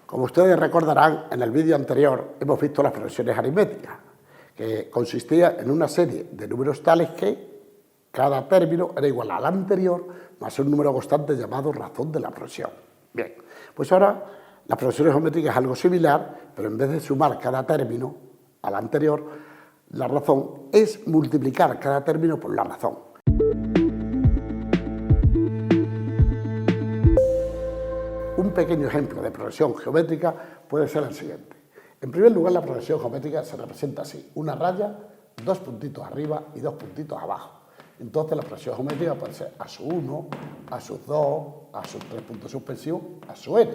Como ustedes recordarán, en el vídeo anterior hemos visto las progresiones aritméticas, que consistía en una serie de números tales que cada término era igual al anterior más un número constante llamado razón de la progresión. Bien, pues ahora las progresiones geométricas es algo similar, pero en vez de sumar cada término al anterior, la razón es multiplicar cada término por la razón. Un pequeño ejemplo de progresión geométrica puede ser el siguiente. En primer lugar, la progresión geométrica se representa así: una raya, dos puntitos arriba y dos puntitos abajo. Entonces la progresión geométrica puede ser a su 1, a sus 2, a sus 3 puntos suspensivos, a su n.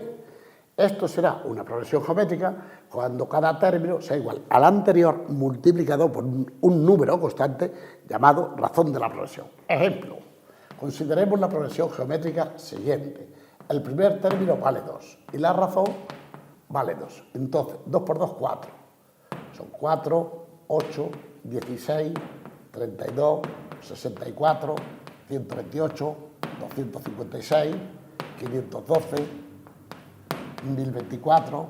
Esto será una progresión geométrica cuando cada término sea igual al anterior multiplicado por un número constante llamado razón de la progresión. Ejemplo, consideremos la progresión geométrica siguiente. El primer término vale 2 y la razón vale 2. Entonces, 2 por 2, 4. Son 4, 8, 16, 32, 64, 128, 256, 512, 1024,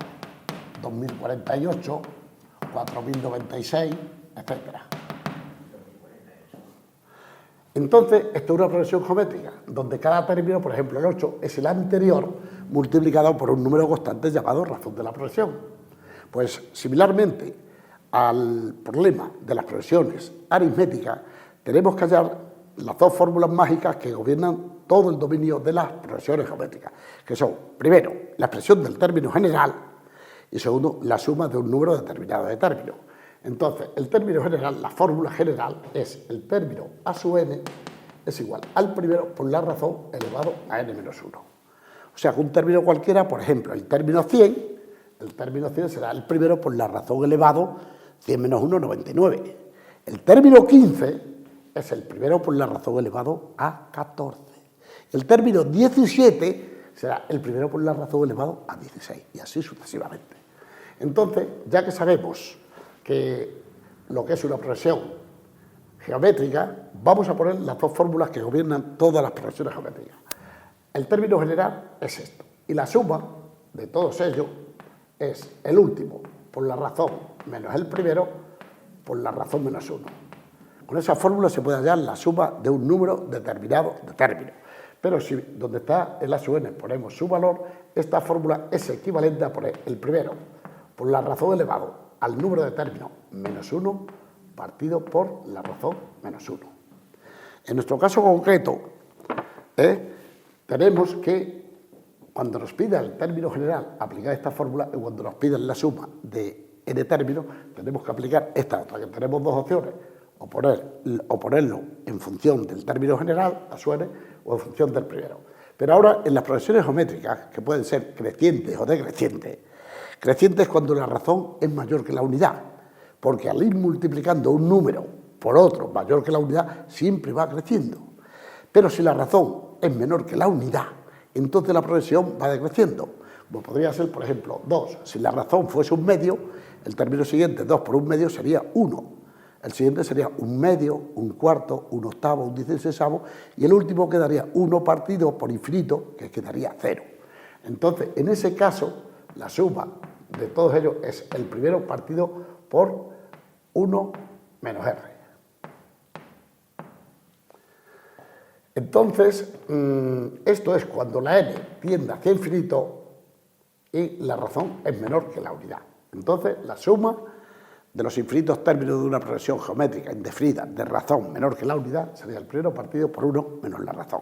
2048, 4096, etc. Entonces, esto es una progresión geométrica, donde cada término, por ejemplo el 8, es el anterior multiplicado por un número constante llamado razón de la progresión. Pues, similarmente al problema de las progresiones aritméticas, tenemos que hallar las dos fórmulas mágicas que gobiernan todo el dominio de las progresiones geométricas, que son, primero, la expresión del término general y segundo, la suma de un número determinado de términos. Entonces, el término general, la fórmula general, es el término a su n es igual al primero por la razón elevado a n menos 1. O sea, que un término cualquiera, por ejemplo, el término 100 será el primero por la razón elevado 100 menos 1, 99. El término 15 es el primero por la razón elevado a 14. El término 17 será el primero por la razón elevado a 16, y así sucesivamente. Entonces, ya que sabemos que lo que es una progresión geométrica, vamos a poner las dos fórmulas que gobiernan todas las progresiones geométricas. El término general es esto, y la suma de todos ellos es el último por la razón menos el primero por la razón menos 1. Con esa fórmula se puede hallar la suma de un número determinado de términos. Pero si donde está el a sub n ponemos su valor, esta fórmula es equivalente a poner el primero por la razón elevado al número de términos menos 1 partido por la razón menos 1. En nuestro caso concreto, tenemos que, cuando nos pida el término general, aplicar esta fórmula, y cuando nos piden la suma de n términos, tenemos que aplicar esta otra, que tenemos dos opciones, o ponerlo en función del término general, a su n, o en función del primero. Pero ahora, en las progresiones geométricas, que pueden ser crecientes o decrecientes, creciente es cuando la razón es mayor que la unidad, porque al ir multiplicando un número por otro mayor que la unidad, siempre va creciendo. Pero si la razón es menor que la unidad, entonces la progresión va decreciendo. Como podría ser, por ejemplo, 2. Si la razón fuese un medio, el término siguiente, 2 por un medio, sería 1. El siguiente sería un medio, un cuarto, un octavo, un 16avo, y el último quedaría 1 partido por infinito, que quedaría 0. Entonces, en ese caso, la suma de todos ellos es el primero partido por 1 menos r. Entonces, esto es cuando la n tiende hacia infinito y la razón es menor que la unidad. Entonces, la suma de los infinitos términos de una progresión geométrica indefinida de razón menor que la unidad sería el primero partido por 1 menos la razón.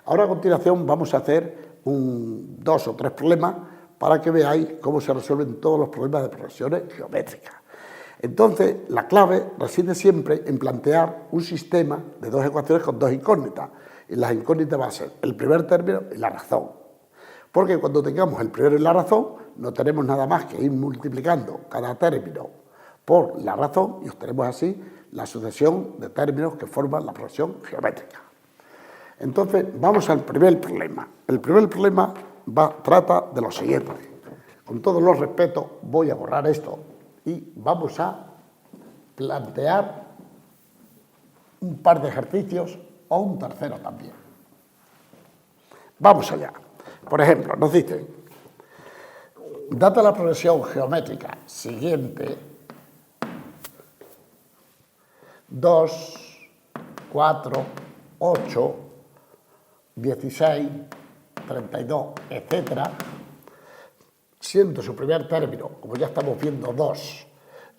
Ahora, a continuación, vamos a hacer 2 o 3 problemas para que veáis cómo se resuelven todos los problemas de progresiones geométricas. Entonces, la clave reside siempre en plantear un sistema de dos ecuaciones con dos incógnitas. Y las incógnitas van a ser el primer término y la razón. Porque cuando tengamos el primero y la razón, no tenemos nada más que ir multiplicando cada término por la razón y obtenemos así la sucesión de términos que forman la progresión geométrica. Entonces, vamos al primer problema. El primer problema trata de lo siguiente. Con todos los respetos, voy a borrar esto y vamos a plantear un par de ejercicios o un tercero también. Vamos allá. Por ejemplo, nos dicen dada la progresión geométrica siguiente, 2, 4, 8, 16, 32, etcétera, siendo su primer término, como ya estamos viendo, 2,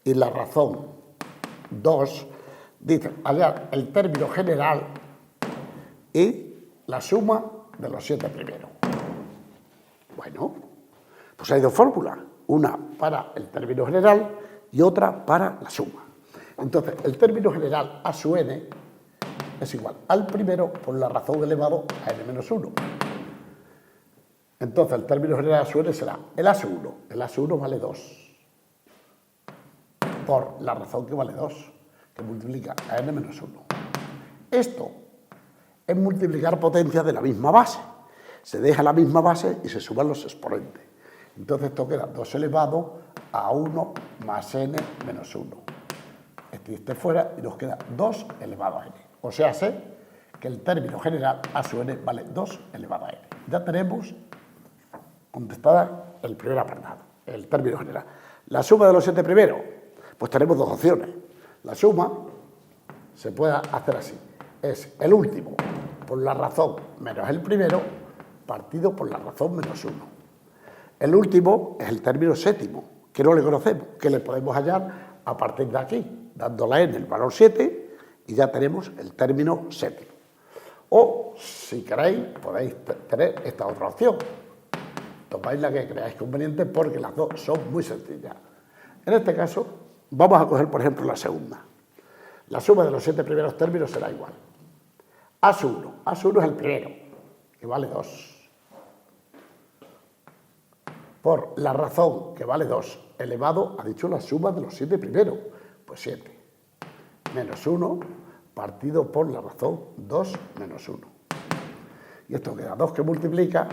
y la razón 2, dice hallar el término general y la suma de los 7 primeros. Bueno, pues hay dos fórmulas, una para el término general y otra para la suma. Entonces, el término general a sub n es igual al primero por la razón elevado a n menos 1. Entonces, el término general a sub n será el a sub 1. El a sub 1 vale 2 por la razón que vale 2, que multiplica a n menos 1. Esto es multiplicar potencias de la misma base. Se deja la misma base y se suman los exponentes. Entonces esto queda 2 elevado a 1 más n menos 1. Este fuera y nos queda 2 elevado a n. O sea, sé que el término general a sub n vale 2 elevado a n. Ya tenemos contestada el primer apartado, el término general. La suma de los 7 primeros, pues tenemos dos opciones. La suma se puede hacer así. Es el último por la razón menos el primero partido por la razón menos 1. El último es el término séptimo, que no le conocemos, que le podemos hallar a partir de aquí, dando la n el valor 7 y ya tenemos el término séptimo. O, si queréis, podéis tener esta otra opción. Tomáis la que creáis conveniente porque las dos son muy sencillas. En este caso, vamos a coger, por ejemplo, la segunda. La suma de los 7 primeros términos será igual. A sub 1. A sub 1 es el primero, que vale 2. Por la razón que vale 2 elevado, ha dicho la suma de los 7 primeros, pues 7. Menos 1 partido por la razón 2 menos 1. Y esto queda 2 que multiplica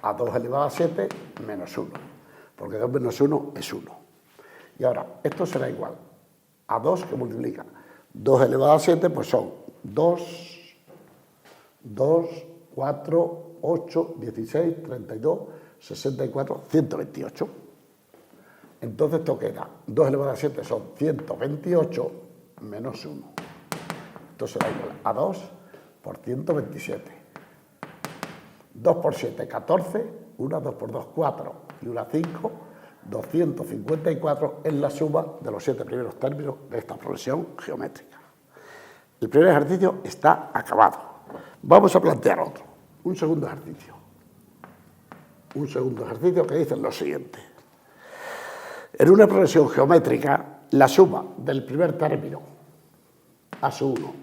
a 2 elevado a 7 menos 1, porque 2 menos 1 es 1. Y ahora, esto será igual a 2 que multiplica 2 elevado a 7, pues son 2, 4, 8, 16, 32, 64, 128. Entonces esto queda 2 elevado a 7 son 128 menos 1. Esto será igual a 2 por 127. 2 por 7, 14, 1, 2 por 2, 4 y 1, 5, 254 es la suma de los 7 primeros términos de esta progresión geométrica. El primer ejercicio está acabado. Vamos a plantear otro, un segundo ejercicio. Un segundo ejercicio que dice lo siguiente. En una progresión geométrica, la suma del primer término, a sub 1,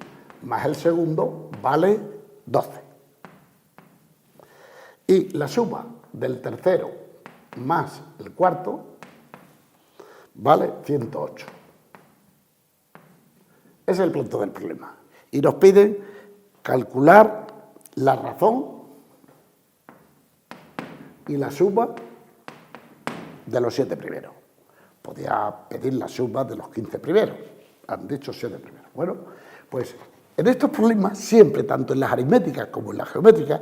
más el segundo, vale 12. Y la suma del tercero más el cuarto vale 108. Ese es el planteo del problema. Y nos piden calcular la razón y la suma de los 7 primeros. Podía pedir la suma de los 15 primeros. Han dicho 7 primeros. Bueno, pues en estos problemas, siempre, tanto en las aritméticas como en las geométricas,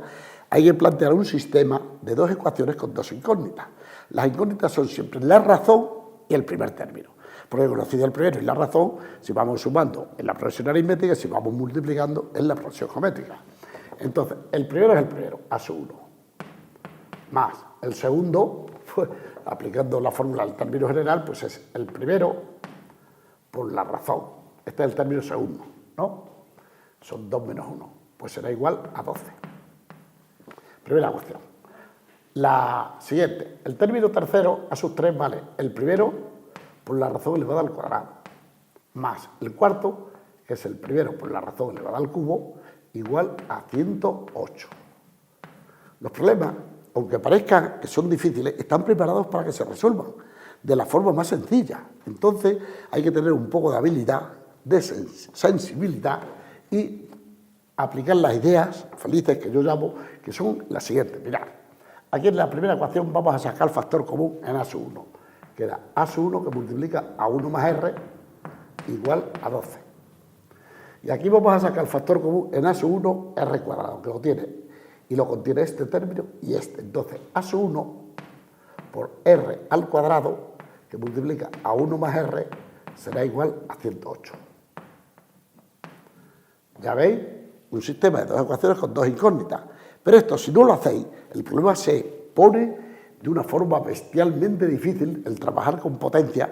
hay que plantear un sistema de dos ecuaciones con dos incógnitas. Las incógnitas son siempre la razón y el primer término. Porque conocido el primero y la razón, si vamos sumando en la progresión aritmética, si vamos multiplicando en la progresión geométrica. Entonces, el primero es el primero, a sub 1, más el segundo, pues, aplicando la fórmula del término general, pues es el primero por la razón. Este es el término segundo, ¿no? Son 2 menos 1, pues será igual a 12. Primera cuestión. La siguiente, el término tercero a sub 3 vale el primero por la razón elevada al cuadrado, más el cuarto, que es el primero por la razón elevada al cubo, igual a 108. Los problemas, aunque parezcan que son difíciles, están preparados para que se resuelvan de la forma más sencilla. Entonces hay que tener un poco de habilidad, de sensibilidad y aplicar las ideas felices que yo llamo, que son las siguientes. Mirad, aquí en la primera ecuación vamos a sacar el factor común en a sub 1. Queda a sub 1 que multiplica a 1 más r igual a 12. Y aquí vamos a sacar el factor común en a sub 1 r cuadrado, que lo tiene, y lo contiene este término y este. Entonces, a sub 1 por r al cuadrado, que multiplica a 1 más r, será igual a 108. ¿Ya veis? Un sistema de dos ecuaciones con dos incógnitas. Pero esto, si no lo hacéis, el problema se pone de una forma bestialmente difícil el trabajar con potencia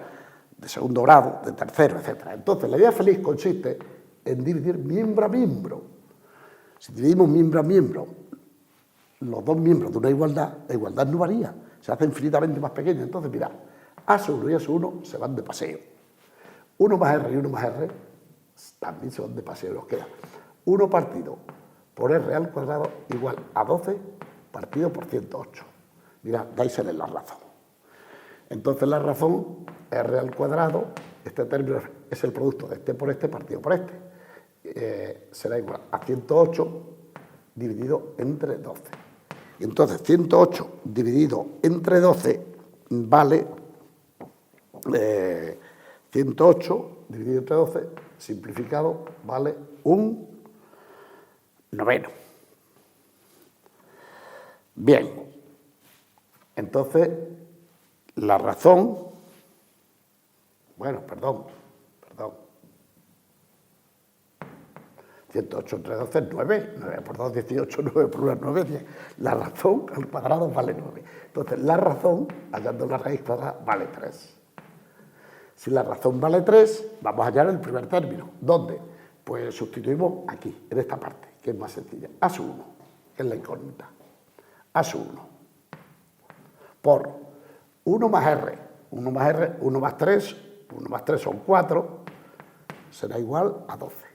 de segundo grado, de tercero, etc. Entonces, la idea feliz consiste en dividir miembro a miembro. Si dividimos miembro a miembro, los dos miembros de una igualdad, la igualdad no varía, se hace infinitamente más pequeña. Entonces, mirad, A1 y A1 se van de paseo. 1 más R y 1 más R también se van de paseo, nos queda 1 partido por R al cuadrado igual a 12 partido por 108. Mirad, dáisele la razón. Entonces la razón, R al cuadrado, este término es el producto de este por este partido por este. Será igual a 108 dividido entre 12. Y entonces 108 dividido entre 12 vale 108 dividido entre 12, simplificado, vale un noveno. Bien, entonces la razón, bueno, perdón, 108 entre 12 es 9, 9 por 2, 18, 9 por 1, 9, 10. La razón al cuadrado vale 9. Entonces, la razón, hallando la raíz cuadrada, vale 3. Si la razón vale 3, vamos a hallar el primer término. ¿Dónde? Pues sustituimos aquí, en esta parte, que es más sencilla. A1, que es la incógnita. A1 por 1 más R, 1 más R, 1 más 3, 1 más 3 son 4, será igual a 12.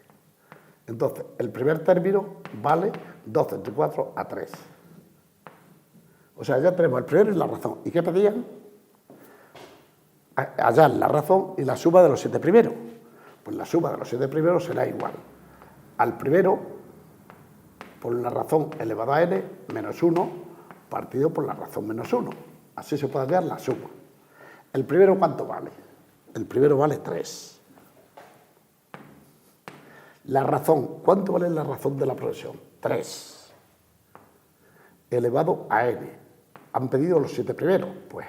Entonces, el primer término vale 12 entre 4 a 3. O sea, ya tenemos el primero y la razón. ¿Y qué pedían? Hallar la razón y la suma de los 7 primeros. Pues la suma de los 7 primeros será igual al primero por la razón elevado a n menos 1 partido por la razón menos 1. Así se puede hallar la suma. ¿El primero cuánto vale? El primero vale 3. La razón, ¿cuánto vale la razón de la progresión? 3. Elevado a n. ¿Han pedido los 7 primeros? Pues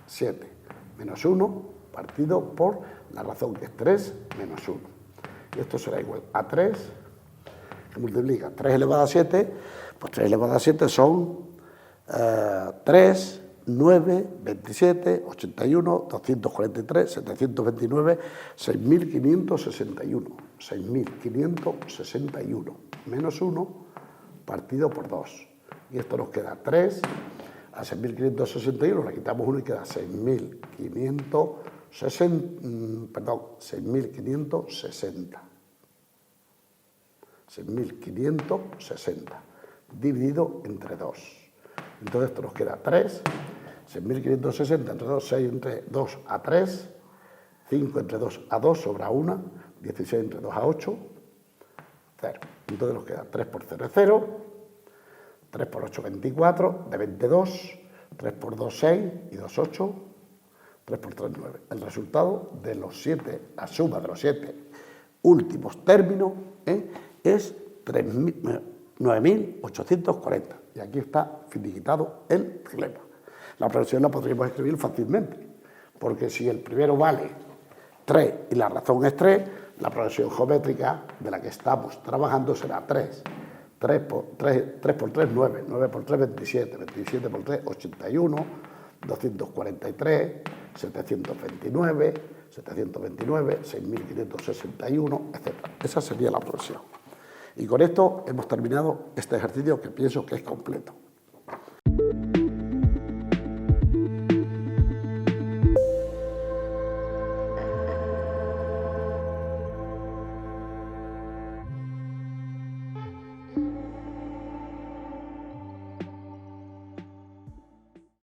7 menos 1 partido por la razón, que es 3 menos 1. Y esto será igual a 3, que multiplica 3 elevado a 7, pues 3 elevado a 7 son 3, 9, 27, 81, 243, 729, 6.561. 6.561 menos 1 partido por 2. Y esto nos queda 3. A 6.561 le quitamos 1 y queda 6.560 dividido entre 2. Entonces esto nos queda 3. 6.560 entre 2, 6 entre 2 a 3, 5 entre 2 a 2 sobra 1, 16 entre 2 a 8, 0. Entonces nos queda 3 por 0 es 0, 3 por 8 24, de 22, 3 por 2 6 y 2 8, 3 por 3 9. El resultado de los 7, la suma de los 7 últimos términos es 9.840. Y aquí está finiquitado el problema. La progresión la podríamos escribir fácilmente, porque si el primero vale 3 y la razón es 3, la progresión geométrica de la que estamos trabajando será 3. 3 por 3, 9, 9 por 3, 27, 27 por 3, 81, 243, 729, 6.561, etc. Esa sería la progresión. Y con esto hemos terminado este ejercicio que pienso que es completo.